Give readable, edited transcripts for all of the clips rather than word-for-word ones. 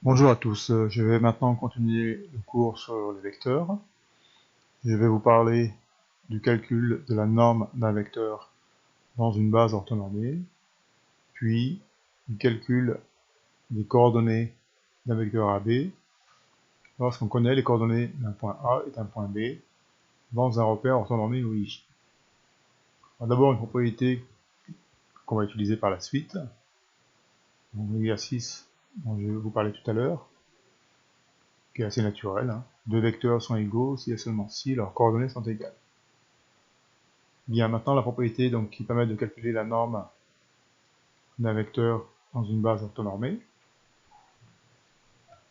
Bonjour à tous, je vais maintenant continuer le cours sur les vecteurs. Je vais vous parler du calcul de la norme d'un vecteur dans une base orthonormée, puis du calcul des coordonnées d'un vecteur AB lorsqu'on connaît les coordonnées d'un point A et d'un point B dans un repère orthonormé OI. D'abord une propriété qu'on va utiliser par la suite, l'exercice dont je vais vous parler tout à l'heure, qui est assez naturel. Deux vecteurs sont égaux s'il y a seulement si leurs coordonnées sont égales. Bien, maintenant la propriété donc, qui permet de calculer la norme d'un vecteur dans une base orthonormée.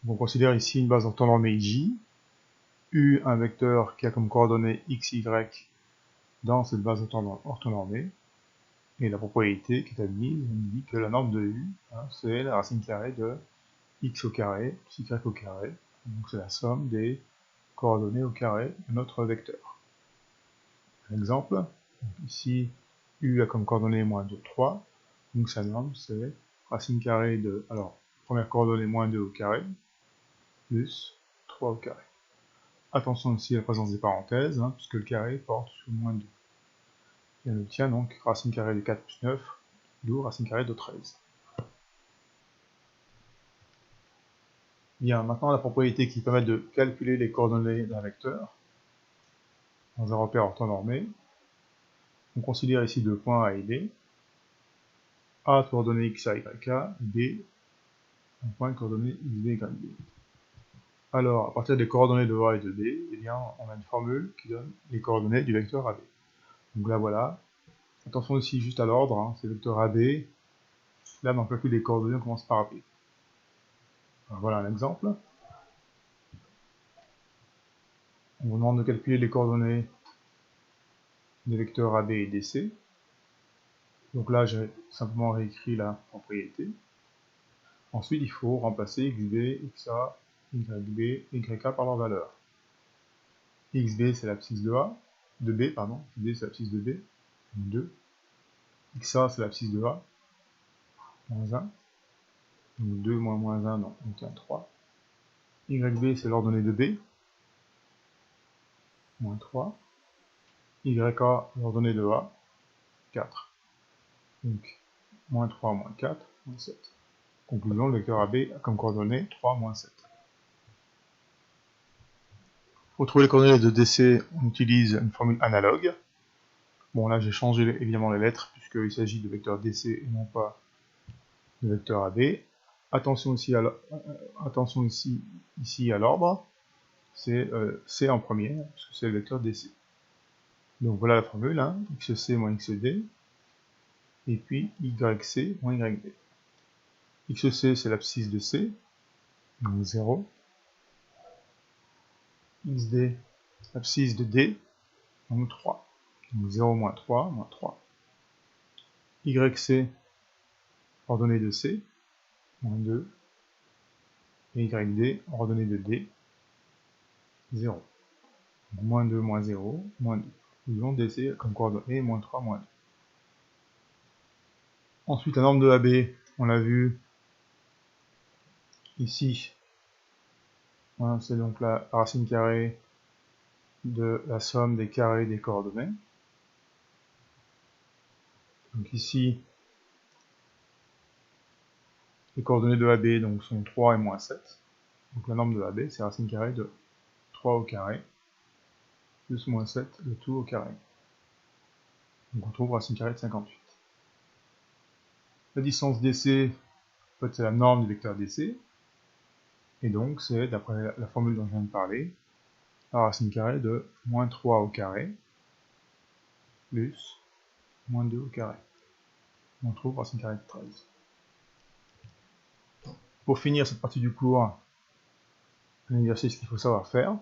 On considère ici une base orthonormée J, U un vecteur qui a comme coordonnées x, y dans cette base orthonormée, et la propriété qui est admise dit que la norme de U, c'est la racine carrée de x au carré plus y au carré, donc c'est la somme des coordonnées au carré de notre vecteur. Un exemple, ici U a comme coordonnée moins 2, 3, donc sa norme c'est racine carrée de, alors, première coordonnée moins 2 au carré, plus 3 au carré. Attention aussi à la présence des parenthèses, puisque le carré porte sur moins 2. Et on obtient donc racine carrée de 4 plus 9, d'où racine carrée de 13. Bien, maintenant la propriété qui permet de calculer les coordonnées d'un vecteur dans un repère orthonormé. On considère ici deux points A et B. A coordonnées x, a, y, a, B un point coordonnées x, b, y, b. Alors, à partir des coordonnées de A et de B, eh bien, on a une formule qui donne les coordonnées du vecteur AB. Donc là, voilà. Attention aussi juste à l'ordre, c'est le vecteur AB. Là, dans le calcul des coordonnées, on commence par AB. Alors, voilà un exemple. On vous demande de calculer les coordonnées des vecteurs AB et DC. Donc là, j'ai simplement réécrit la propriété. Ensuite, il faut remplacer xb, xa, yb, yk par leur valeur. xb, c'est l'abscisse de A, de B, pardon. xb, c'est l'abscisse de B, donc 2. xa, c'est l'abscisse de A, moins 1. Donc 2 moins moins 1, donc on obtient 3. YB, c'est l'ordonnée de B, moins 3. YK, l'ordonnée de A, 4. Donc, moins 3, moins 4, moins 7. Conclusion, le vecteur AB a comme coordonnée 3, moins 7. Pour trouver les coordonnées de DC, on utilise une formule analogue. Bon, là, j'ai changé évidemment les lettres, puisqu'il s'agit de vecteur DC et non pas de vecteur AB. Attention ici à l'ordre, c'est C en premier, puisque c'est le vecteur DC. Donc voilà la formule, xc moins xd, et puis yc moins yb. xc c'est l'abscisse de C, donc 0. xd, l'abscisse de D, donc 3. Donc 0 moins 3, moins 3. yc, ordonnée de C, moins 2. Et yd, ordonnée de D, 0. Donc moins 2, moins 0, moins 2. Nous avons DC comme coordonnée, moins 3, moins 2. Ensuite, la norme de AB, on l'a vu ici. C'est donc la racine carrée de la somme des carrés des coordonnées. Donc ici, les coordonnées de AB donc, sont 3 et moins 7. Donc la norme de AB, c'est racine carrée de 3 au carré, plus moins 7, le tout au carré. Donc on trouve racine carrée de 58. La distance DC, en fait, c'est la norme du vecteur DC. Et donc, c'est, d'après la formule dont je viens de parler, la racine carrée de moins 3 au carré, plus moins 2 au carré. On trouve racine carrée de 13. Pour finir cette partie du cours, un exercice qu'il faut savoir faire,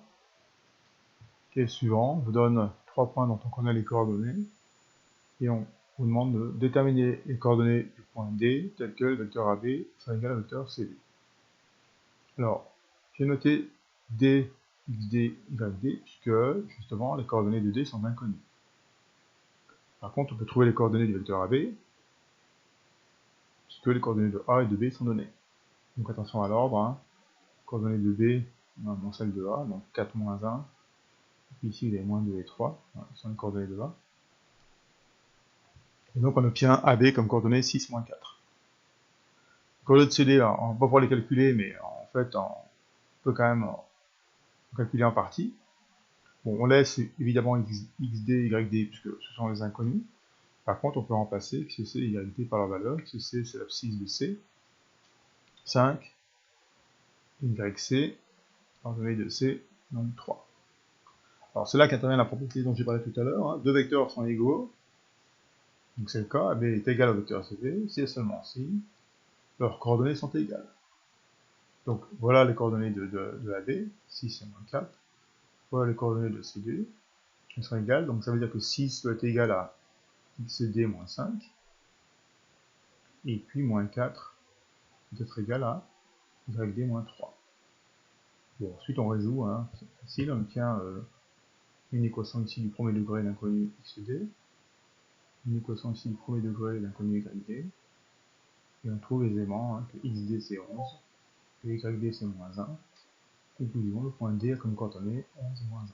qui est le suivant. On vous donne 3 points dont on connaît les coordonnées, et on vous demande de déterminer les coordonnées du point D, tel que le vecteur AB sera égal au vecteur CD. Alors, j'ai noté D, XD, YD, puisque justement les coordonnées de D sont inconnues. Par contre, on peut trouver les coordonnées du vecteur AB, puisque les coordonnées de A et de B sont données. Donc attention à l'ordre, coordonnées de B, dans celle de A, donc 4, moins 1. Puis ici, il y a moins 2 et 3, voilà, ce sont les coordonnées de A. Et donc, on obtient AB comme coordonnées 6, moins 4. Les coordonnées de CD, on ne va pas pouvoir les calculer, mais en fait, on peut quand même calculer en partie. Bon, on laisse évidemment xd, yd, puisque ce sont les inconnus. Par contre, on peut remplacer xc et yt par leur valeur. xc, c'est l'abscisse de C. 5, yc, coordonnée de C, donc 3. Alors, c'est là qu'intervient la propriété dont j'ai parlé tout à l'heure. Hein. Deux vecteurs sont égaux. Donc, c'est le cas. AB est égal au vecteur CD. Si et seulement si leurs coordonnées sont égales. Donc, voilà les coordonnées de AB. 6 et moins 4. Voilà les coordonnées de CD. Elles sont égales. Donc, ça veut dire que 6 doit être égal à xd moins 5. Et puis, moins 4 doit être égal à yd moins 3. Bon, ensuite, on résout. Hein. C'est facile. On obtient une équation ici du premier degré d'inconnu xd. Une équation ici du premier degré d'inconnu yd. Et on trouve aisément hein, que xd c'est 11 et yd c'est moins 1. Conclusion, le point D a comme coordonnée 11, moins 1.